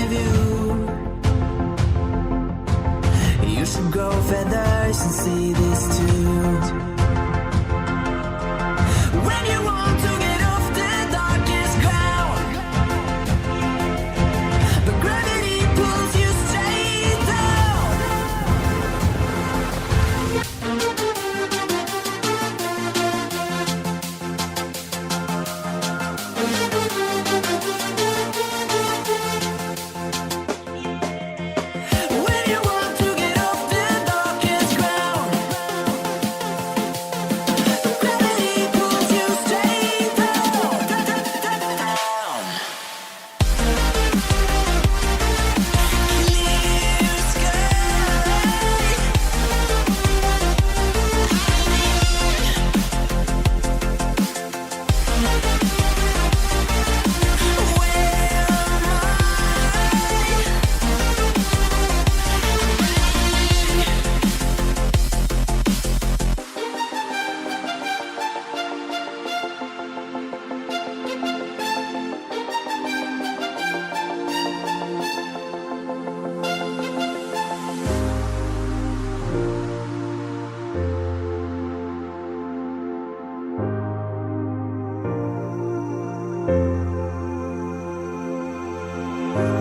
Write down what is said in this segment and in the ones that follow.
view. You should grow feathers and see this too. When you want to get off the darkest ground, but gravity pulls you straight down. When you want to get off the darkest ground, gravity pulls you straight down, down. Clear sky.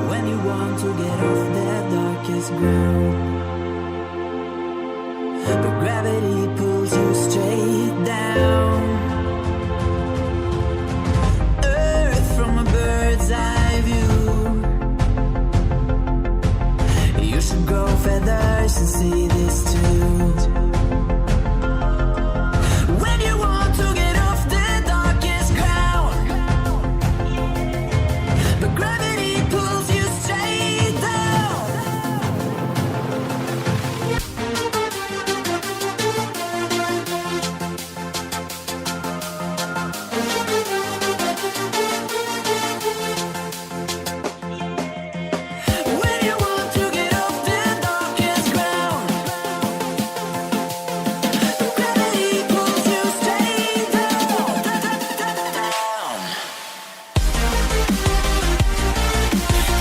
When you want to get off that darkest ground, but gravity pulls you straight down. Earth from a bird's eye view. You should grow feathers and see this too. When you want to get off the darkest ground, but gravity pulls you straight down. When you want to get off the darkest ground, but gravity pulls you straight down, down.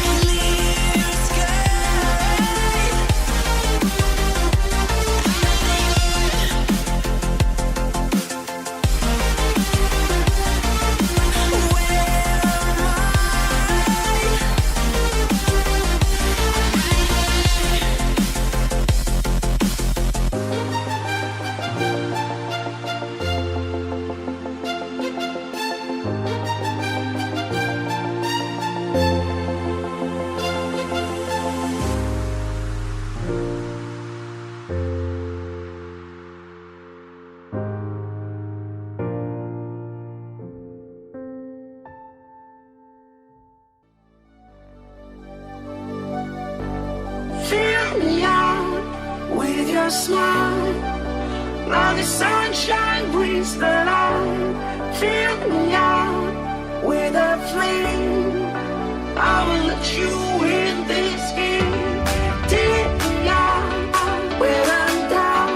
Clear sky. Fill me out with your smile. Now the sunshine brings the light. Fill me out with a flame. I will let you in this game. Take me out when I'm down.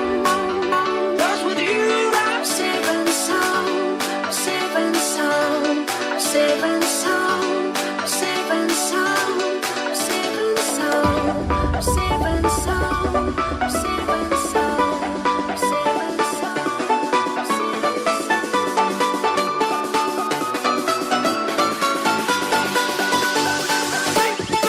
'Cause with you I'm safe and sound. I'm safe and sound. I'm safe and sound. I'm safe and sound. I'm safe and sound. I'm safe and sound. I'm safe and sound. I'm safe and sound. I'm safe and sound.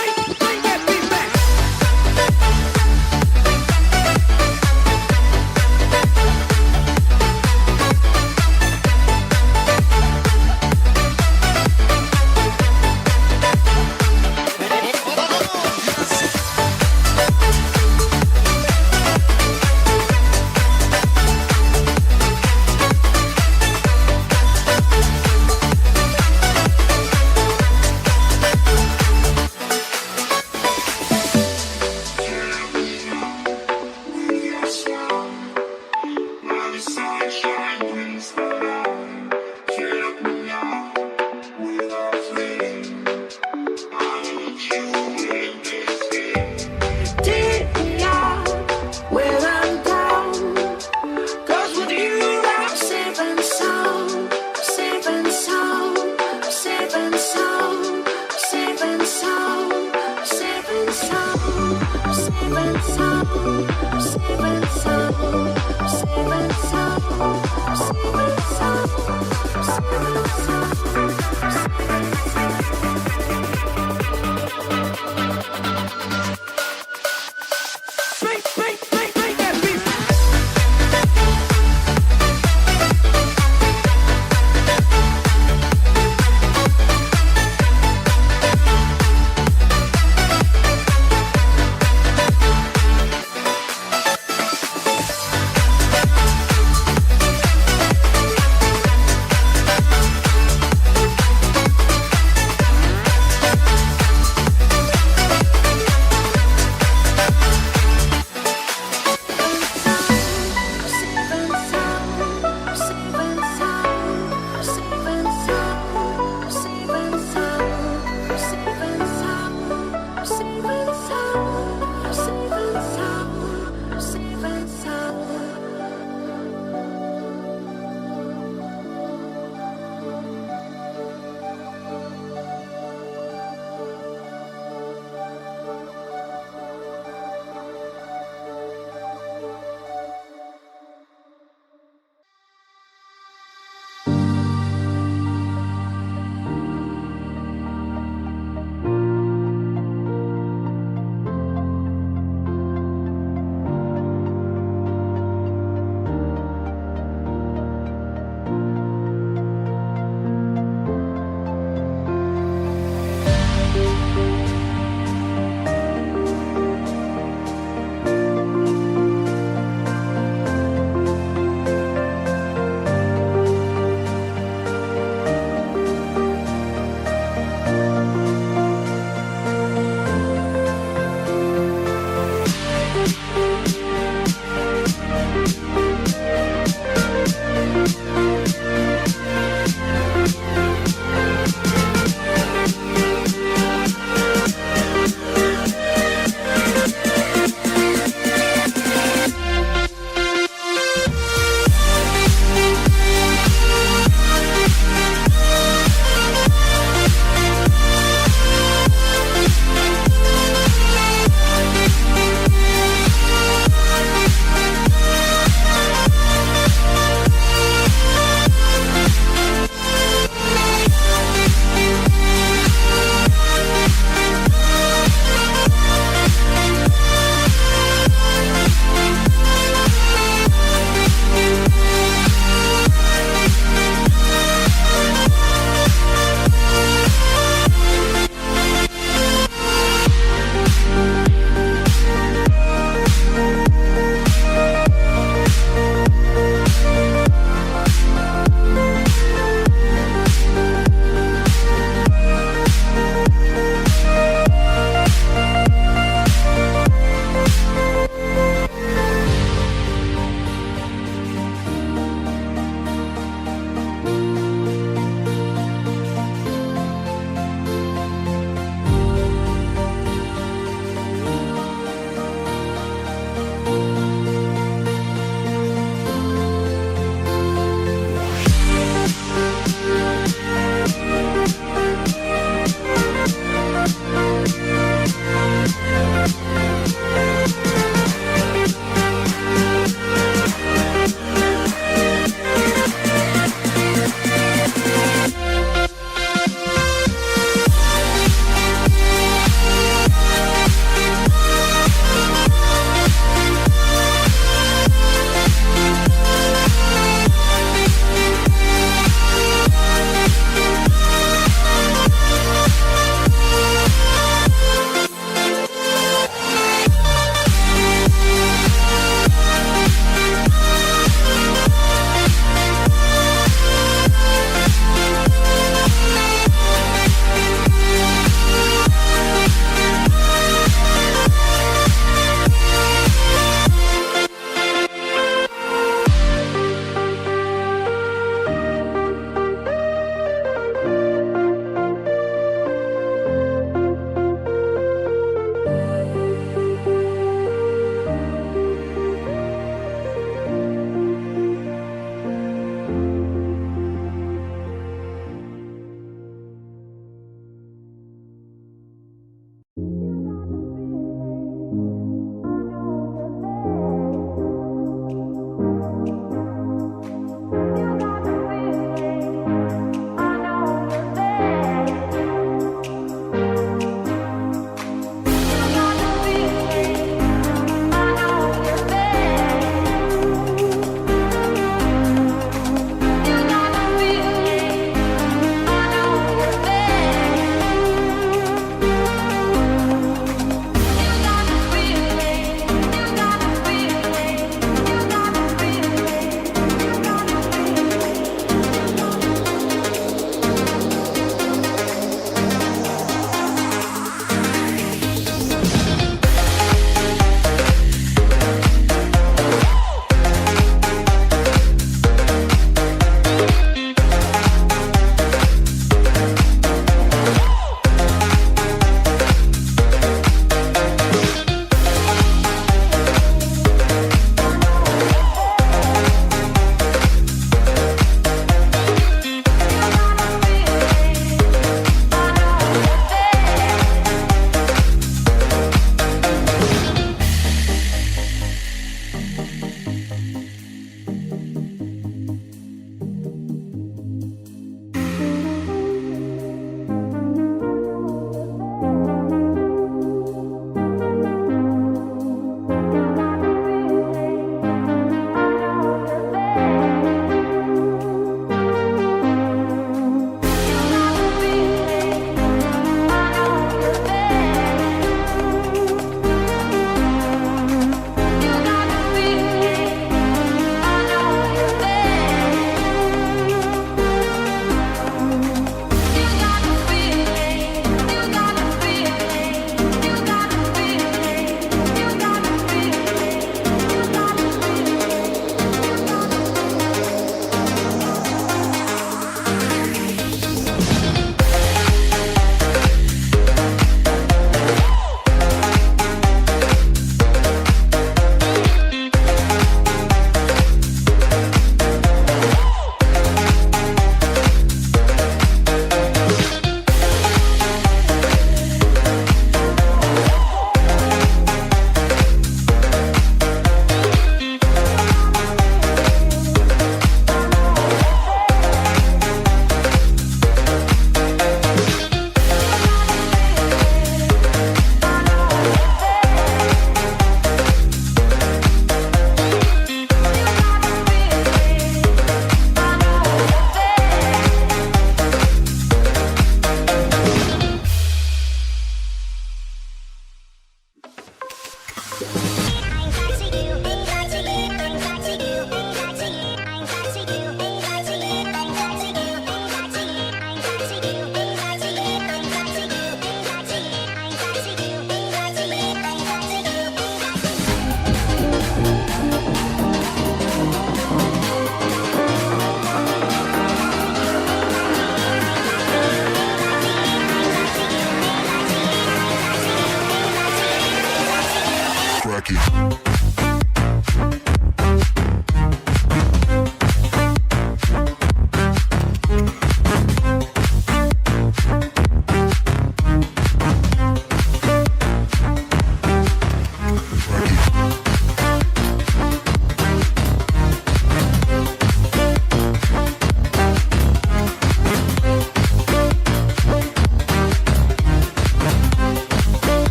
Crack it.